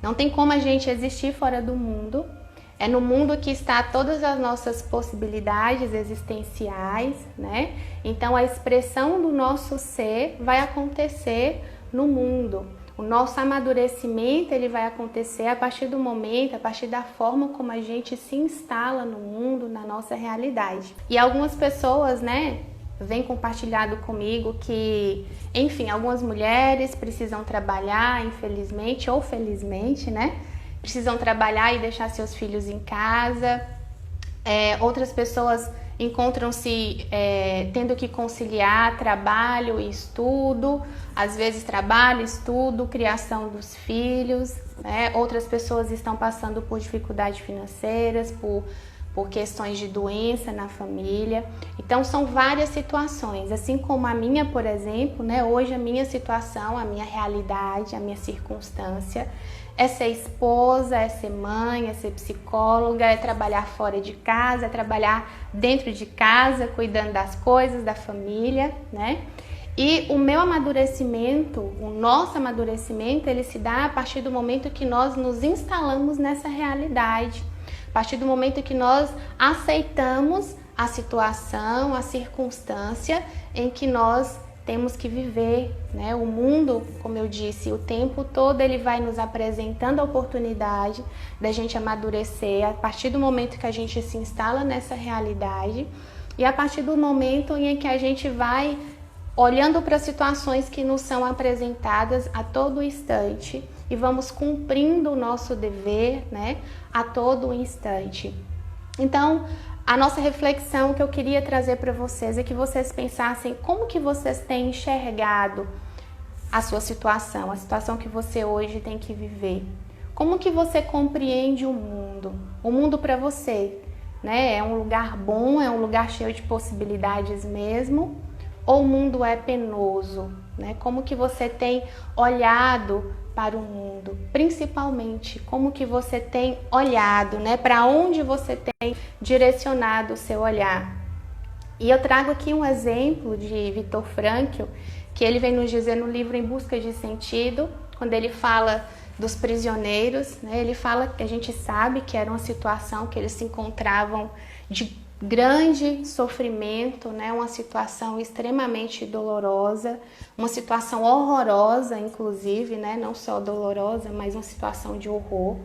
Não tem como a gente existir fora do mundo. É no mundo que está todas as nossas possibilidades existenciais, né? Então a expressão do nosso ser vai acontecer no mundo. O nosso amadurecimento ele vai acontecer a partir do momento, a partir da forma como a gente se instala no mundo, na nossa realidade. E algumas pessoas, né, vêm compartilhado comigo que, enfim, algumas mulheres precisam trabalhar, infelizmente ou felizmente, né? Precisam trabalhar e deixar seus filhos em casa. Outras pessoas encontram-se tendo que conciliar trabalho e estudo, às vezes trabalho, estudo, criação dos filhos, né? Outras pessoas estão passando por dificuldades financeiras, por questões de doença na família. Então são várias situações, assim como a minha, por exemplo, né? Hoje a minha situação, a minha realidade, a minha circunstância é ser esposa, é ser mãe, é ser psicóloga, é trabalhar fora de casa, é trabalhar dentro de casa, cuidando das coisas, da família, né? E o meu amadurecimento, o nosso amadurecimento, ele se dá a partir do momento que nós nos instalamos nessa realidade, a partir do momento que nós aceitamos a situação, a circunstância em que nós temos que viver, né? O mundo, como eu disse, o tempo todo ele vai nos apresentando a oportunidade da gente amadurecer a partir do momento que a gente se instala nessa realidade e a partir do momento em que a gente vai olhando para situações que nos são apresentadas a todo instante e vamos cumprindo o nosso dever, né, a todo instante. Então, a nossa reflexão que eu queria trazer para vocês é que vocês pensassem como que vocês têm enxergado a sua situação, a situação que você hoje tem que viver. Como que você compreende o mundo? O mundo para você, né? É um lugar bom, é um lugar cheio de possibilidades mesmo? Ou o mundo é penoso, né? Como que você tem olhado para o mundo? Principalmente, como que você tem olhado, né? Para onde você tem direcionado o seu olhar? E eu trago aqui um exemplo de Viktor Frankl, que ele vem nos dizer no livro Em Busca de Sentido, quando ele fala dos prisioneiros, né? Ele fala que a gente sabe que era uma situação que eles se encontravam de grande sofrimento, né? Uma situação extremamente dolorosa, uma situação horrorosa, inclusive, né? Não só dolorosa, mas uma situação de horror.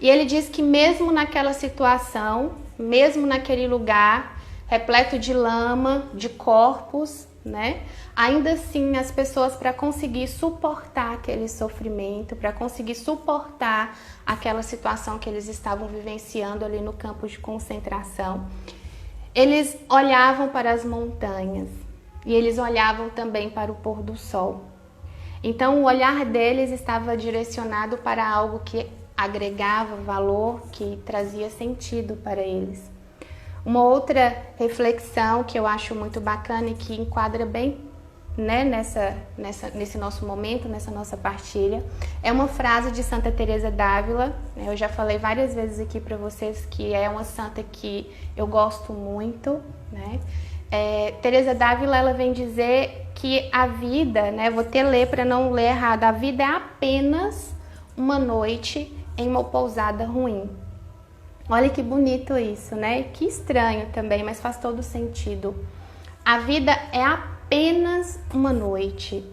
E ele diz que mesmo naquela situação, mesmo naquele lugar repleto de lama, de corpos, né? Ainda assim, as pessoas, para conseguir suportar aquele sofrimento, para conseguir suportar aquela situação que eles estavam vivenciando ali no campo de concentração, eles olhavam para as montanhas e eles olhavam também para o pôr do sol. Então o olhar deles estava direcionado para algo que agregava valor, que trazia sentido para eles. Uma outra reflexão que eu acho muito bacana e que enquadra bem, né, nesse nosso momento, nessa nossa partilha, é uma frase de Santa Teresa d'Ávila. Eu já falei várias vezes aqui para vocês que é uma santa que eu gosto muito, né? Teresa d'Ávila, ela vem dizer que a vida, né, vou até ler para não ler errado, a vida é apenas uma noite em uma pousada ruim. Olha que bonito isso, né? Que estranho também, mas faz todo sentido. A vida é apenas uma noite.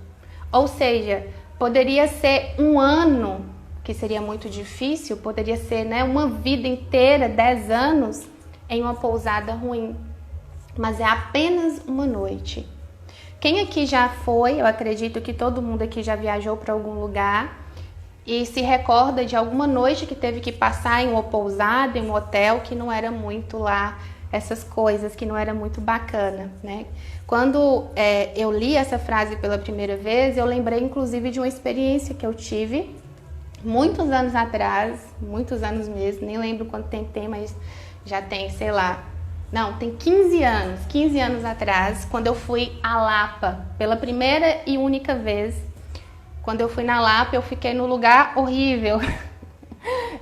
Ou seja, poderia ser um ano, que seria muito difícil, poderia ser, né, uma vida inteira, 10 anos, em uma pousada ruim. Mas é apenas uma noite. Quem aqui já foi, eu acredito que todo mundo aqui já viajou para algum lugar e se recorda de alguma noite que teve que passar em uma pousada, em um hotel, que não era muito lá, essas coisas, que não era muito bacana, né? Quando eu li essa frase pela primeira vez, eu lembrei inclusive de uma experiência que eu tive muitos anos atrás, muitos anos mesmo, nem lembro quanto tempo tem, mas já tem, sei lá, não, tem 15 anos atrás, quando eu fui a Lapa, pela primeira e única vez. Quando eu fui na Lapa, eu fiquei num lugar horrível.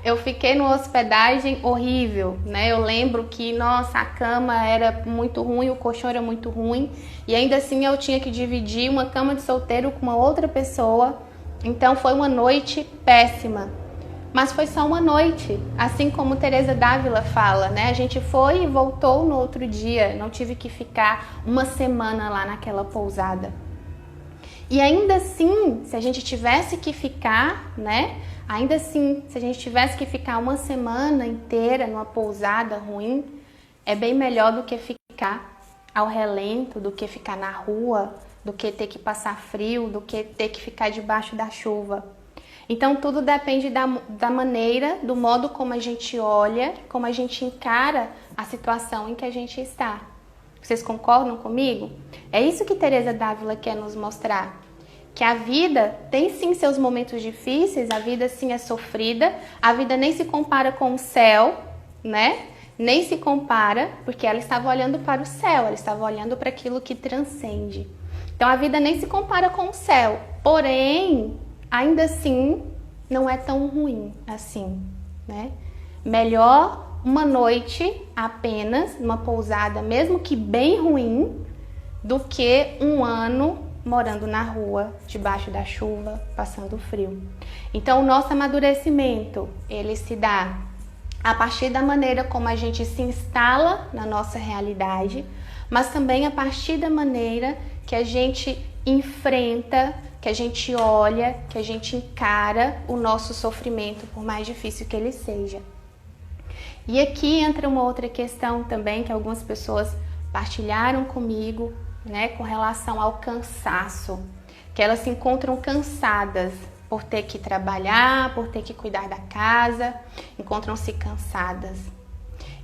Eu fiquei numa hospedagem horrível, né? Eu lembro que, nossa, a cama era muito ruim, o colchão era muito ruim. E ainda assim eu tinha que dividir uma cama de solteiro com uma outra pessoa. Então foi uma noite péssima. mas foi só uma noite, assim como Teresa d'Ávila fala, né? A gente foi e voltou no outro dia, não tive que ficar uma semana lá naquela pousada. E ainda assim, se a gente tivesse que ficar, né? Ainda assim, se a gente tivesse que ficar uma semana inteira numa pousada ruim, é bem melhor do que ficar ao relento, do que ficar na rua, do que ter que passar frio, do que ter que ficar debaixo da chuva. Então tudo depende da maneira, do modo como a gente olha, como a gente encara a situação em que a gente está. Vocês concordam comigo? É isso que Teresa d'Ávila quer nos mostrar. Que a vida tem sim seus momentos difíceis, a vida sim é sofrida, a vida nem se compara com o céu, né? Nem se compara, porque ela estava olhando para o céu, ela estava olhando para aquilo que transcende. Então a vida nem se compara com o céu, porém, ainda assim, não é tão ruim assim, né? Melhor uma noite apenas, numa pousada, mesmo que bem ruim, do que um ano morando na rua, debaixo da chuva, passando frio. Então o nosso amadurecimento, ele se dá a partir da maneira como a gente se instala na nossa realidade, mas também a partir da maneira que a gente enfrenta, que a gente olha, que a gente encara o nosso sofrimento, por mais difícil que ele seja. E aqui entra uma outra questão também que algumas pessoas partilharam comigo, né, com relação ao cansaço, que elas se encontram cansadas por ter que trabalhar, por ter que cuidar da casa, encontram-se cansadas.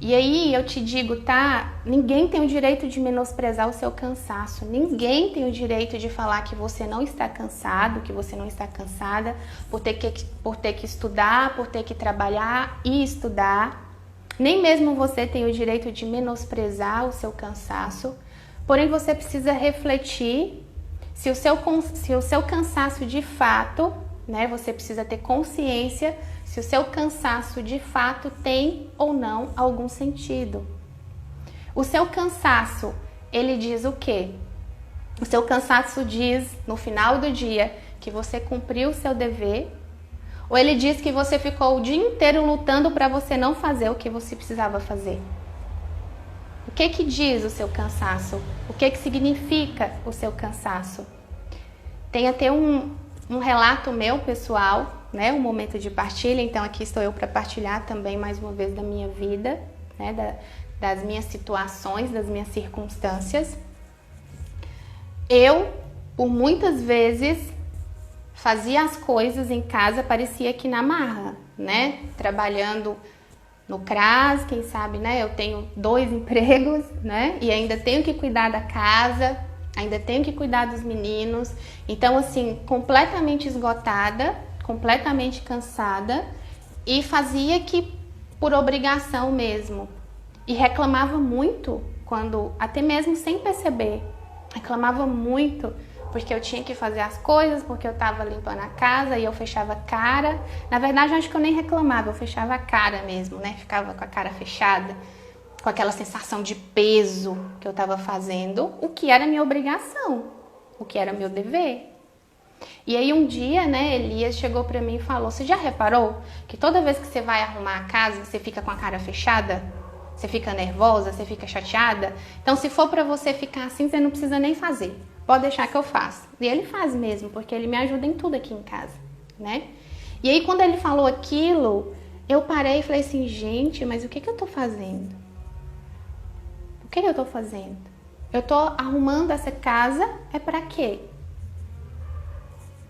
E aí eu te digo, tá? Ninguém tem o direito de menosprezar o seu cansaço, ninguém tem o direito de falar que você não está cansado, que você não está cansada por ter que estudar, por ter que trabalhar e estudar. Nem mesmo você tem o direito de menosprezar o seu cansaço. Porém, você precisa refletir se o seu cansaço de fato, né, você precisa ter consciência se o seu cansaço de fato tem ou não algum sentido. O seu cansaço, ele diz o quê? O seu cansaço diz, no final do dia, que você cumpriu o seu dever, ou ele diz que você ficou o dia inteiro lutando para você não fazer o que você precisava fazer? O que diz o seu cansaço? O que significa o seu cansaço? Tem até um relato meu pessoal, né? Um momento de partilha. Então aqui estou eu para partilhar também mais uma vez da minha vida, né? Das minhas situações, das minhas circunstâncias. Eu, por muitas vezes, fazia as coisas em casa, parecia que na marra, né? Trabalhando no CRAS, quem sabe, né? Eu tenho 2 empregos, né? E ainda tenho que cuidar da casa, ainda tenho que cuidar dos meninos. Então, assim, completamente esgotada, completamente cansada e fazia que por obrigação mesmo. E reclamava muito quando, até mesmo sem perceber, reclamava muito porque eu tinha que fazer as coisas, porque eu estava limpando a casa e eu fechava a cara. Na verdade, eu acho que eu nem reclamava, eu fechava a cara mesmo, né? Ficava com a cara fechada, com aquela sensação de peso que eu estava fazendo, o que era minha obrigação, o que era meu dever. E aí um dia, né, Elias chegou para mim e falou: você já reparou que toda vez que você vai arrumar a casa, você fica com a cara fechada? Você fica nervosa, você fica chateada? Então, se for para você ficar assim, você não precisa nem fazer. Pode deixar que eu faço. E ele faz mesmo, porque ele me ajuda em tudo aqui em casa, né? E aí, quando ele falou aquilo, eu parei e falei assim: gente, mas o que eu tô fazendo? O que eu tô fazendo? Eu tô arrumando essa casa, é pra quê?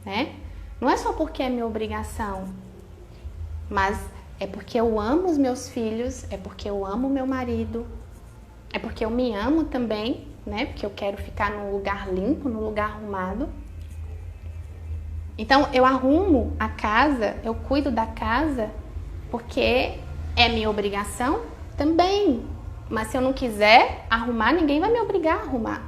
Né? Não é só porque é minha obrigação, mas é porque eu amo os meus filhos, é porque eu amo meu marido, é porque eu me amo também, né? Porque eu quero ficar num lugar limpo, num lugar arrumado. Então eu arrumo a casa, eu cuido da casa porque é minha obrigação também. Mas se eu não quiser arrumar, ninguém vai me obrigar a arrumar.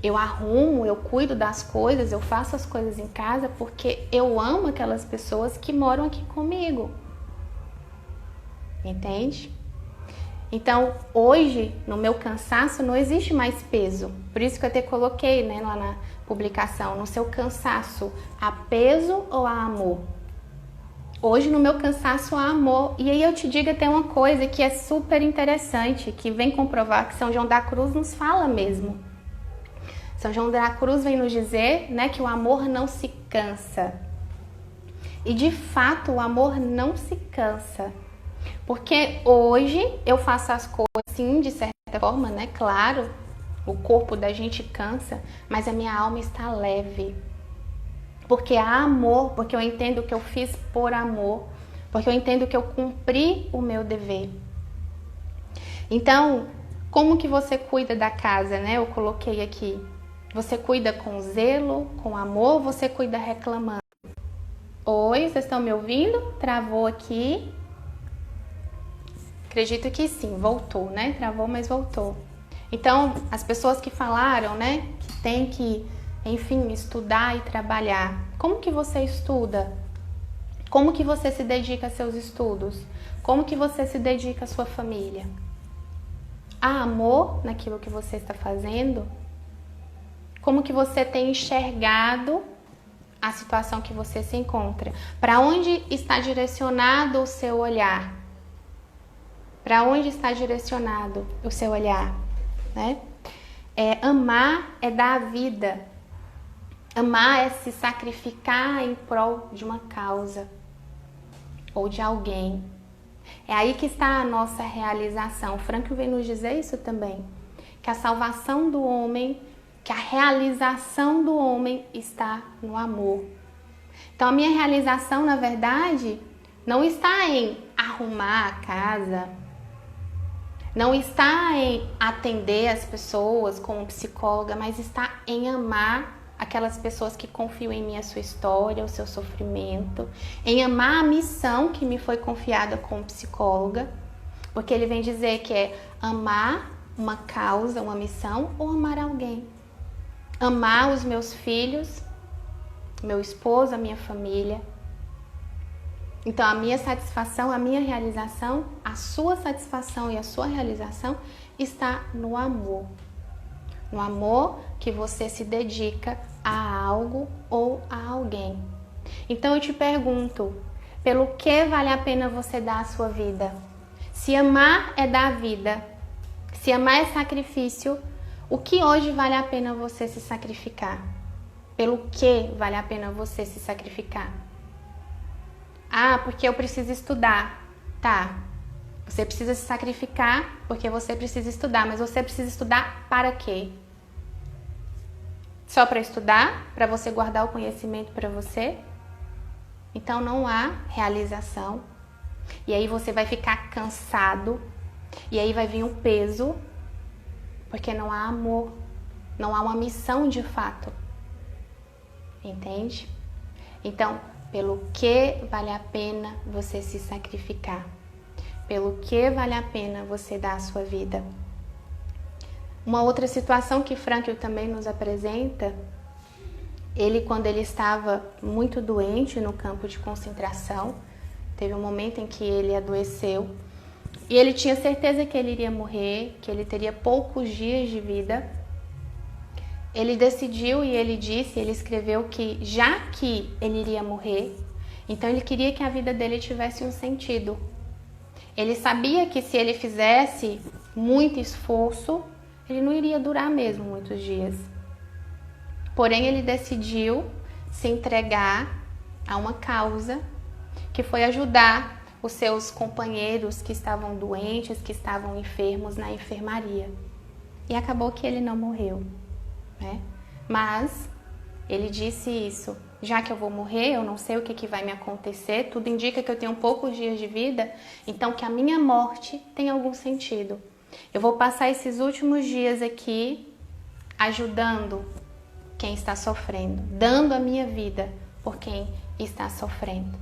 Eu arrumo, eu cuido das coisas, eu faço as coisas em casa porque eu amo aquelas pessoas que moram aqui comigo. Entende? Então, hoje, no meu cansaço, não existe mais peso. Por isso que eu até coloquei, né, lá na publicação, no seu cansaço, há peso ou há amor? Hoje no meu cansaço há amor. E aí eu te digo até uma coisa que é super interessante, que vem comprovar que São João da Cruz nos fala mesmo. São João da Cruz vem nos dizer, né, que o amor não se cansa. E de fato o amor não se cansa. Porque hoje eu faço as coisas sim, de certa forma, né? Claro, o corpo da gente cansa, mas a minha alma está leve. Porque há amor, porque eu entendo que eu fiz por amor, porque eu entendo que eu cumpri o meu dever. Então, como que você cuida da casa, né? Eu coloquei aqui. Você cuida com zelo, com amor, você cuida reclamando? Oi, vocês estão me ouvindo? Travou aqui. Acredito que sim, voltou, né? Travou, mas voltou. Então, as pessoas que falaram, né, que tem que, enfim, estudar e trabalhar. Como que você estuda? Como que você se dedica a seus estudos? Como que você se dedica à sua família? Há amor naquilo que você está fazendo? Como que você tem enxergado a situação que você se encontra? Para onde está direcionado o seu olhar? Para onde está direcionado o seu olhar? Né? Amar é dar a vida. Amar é se sacrificar em prol de uma causa ou de alguém. É aí que está a nossa realização. O Frankl vem nos dizer isso também, que a salvação do homem, que a realização do homem está no amor. Então a minha realização, na verdade, não está em arrumar a casa, não está em atender as pessoas como psicóloga, mas está em amar aquelas pessoas que confiam em mim, a sua história, o seu sofrimento, em amar a missão que me foi confiada como psicóloga, porque ele vem dizer que é amar uma causa, uma missão, ou amar alguém. Amar os meus filhos, meu esposo, a minha família. Então a minha satisfação, a minha realização, a sua satisfação e a sua realização está no amor. No amor que você se dedica a algo ou a alguém. Então eu te pergunto, pelo que vale a pena você dar a sua vida? Se amar é dar vida, se amar é sacrifício, o que hoje vale a pena você se sacrificar? Pelo que vale a pena você se sacrificar? Ah, porque eu preciso estudar. Tá, você precisa se sacrificar porque você precisa estudar, mas você precisa estudar para quê? Só para estudar? Para você guardar o conhecimento para você? Então não há realização. E aí você vai ficar cansado. E aí vai vir um peso, porque não há amor. Não há uma missão de fato. Entende? Então, pelo que vale a pena você se sacrificar? Pelo que vale a pena você dar a sua vida? Uma outra situação que Frankl também nos apresenta, ele quando ele estava muito doente no campo de concentração, teve um momento em que ele adoeceu e ele tinha certeza que ele iria morrer, que ele teria poucos dias de vida. Ele decidiu e ele disse, ele escreveu que já que ele iria morrer, então ele queria que a vida dele tivesse um sentido. Ele sabia que se ele fizesse muito esforço, ele não iria durar mesmo muitos dias. Porém, ele decidiu se entregar a uma causa que foi ajudar os seus companheiros que estavam doentes, que estavam enfermos na enfermaria. E acabou que ele não morreu, né? Mas ele disse isso, já que eu vou morrer, eu não sei o que vai me acontecer, tudo indica que eu tenho poucos dias de vida, então que a minha morte tem algum sentido. Eu vou passar esses últimos dias aqui ajudando quem está sofrendo, dando a minha vida por quem está sofrendo.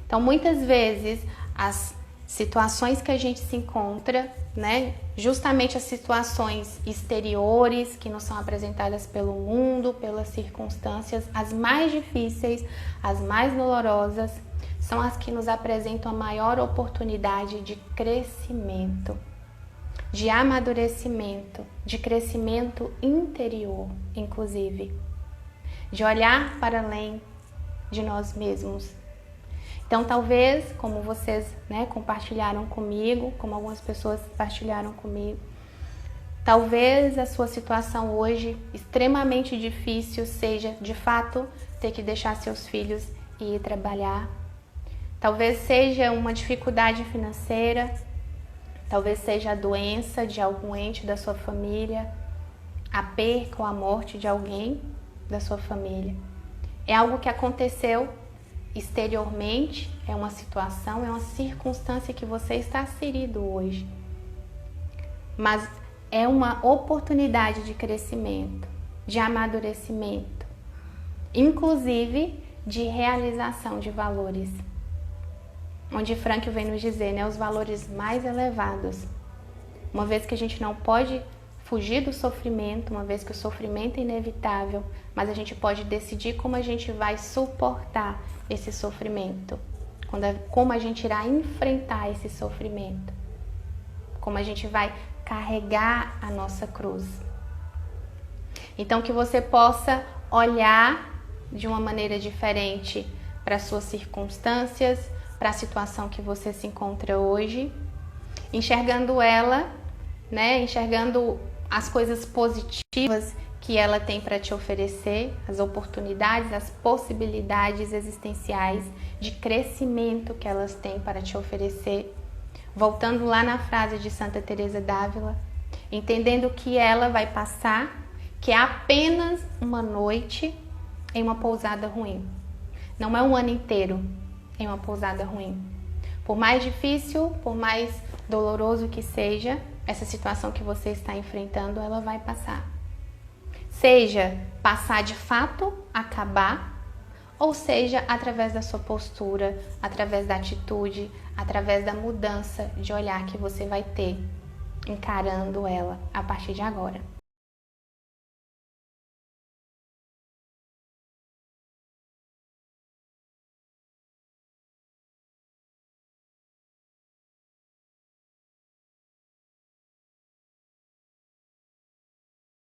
Então, muitas vezes, as situações que a gente se encontra, né, justamente as situações exteriores que nos são apresentadas pelo mundo, pelas circunstâncias, as mais difíceis, as mais dolorosas, são as que nos apresentam a maior oportunidade de crescimento, de amadurecimento, de crescimento interior, inclusive, de olhar para além de nós mesmos. Então, talvez, como vocês, né, compartilharam comigo, como algumas pessoas compartilharam comigo, talvez a sua situação hoje extremamente difícil seja, de fato, ter que deixar seus filhos e ir trabalhar. Talvez seja uma dificuldade financeira, talvez seja a doença de algum ente da sua família, a perca ou a morte de alguém da sua família. É algo que aconteceu exteriormente, é uma situação, é uma circunstância que você está inserido hoje. Mas é uma oportunidade de crescimento, de amadurecimento, inclusive de realização de valores. Onde Frankl vem nos dizer, né, os valores mais elevados. Uma vez que a gente não pode fugir do sofrimento, uma vez que o sofrimento é inevitável, mas a gente pode decidir como a gente vai suportar esse sofrimento, como a gente irá enfrentar esse sofrimento, como a gente vai carregar a nossa cruz. Então, que você possa olhar de uma maneira diferente para as suas circunstâncias, para a situação que você se encontra hoje, enxergando ela, né, enxergando as coisas positivas que ela tem para te oferecer, as oportunidades, as possibilidades existenciais de crescimento que elas têm para te oferecer. Voltando lá na frase de Santa Teresa d'Ávila, entendendo que ela vai passar, que é apenas uma noite em uma pousada ruim. Não é um ano inteiro em uma pousada ruim. Por mais difícil, por mais doloroso que seja, essa situação que você está enfrentando, ela vai passar. Seja passar de fato, acabar, ou seja, através da sua postura, através da atitude, através da mudança de olhar que você vai ter encarando ela a partir de agora.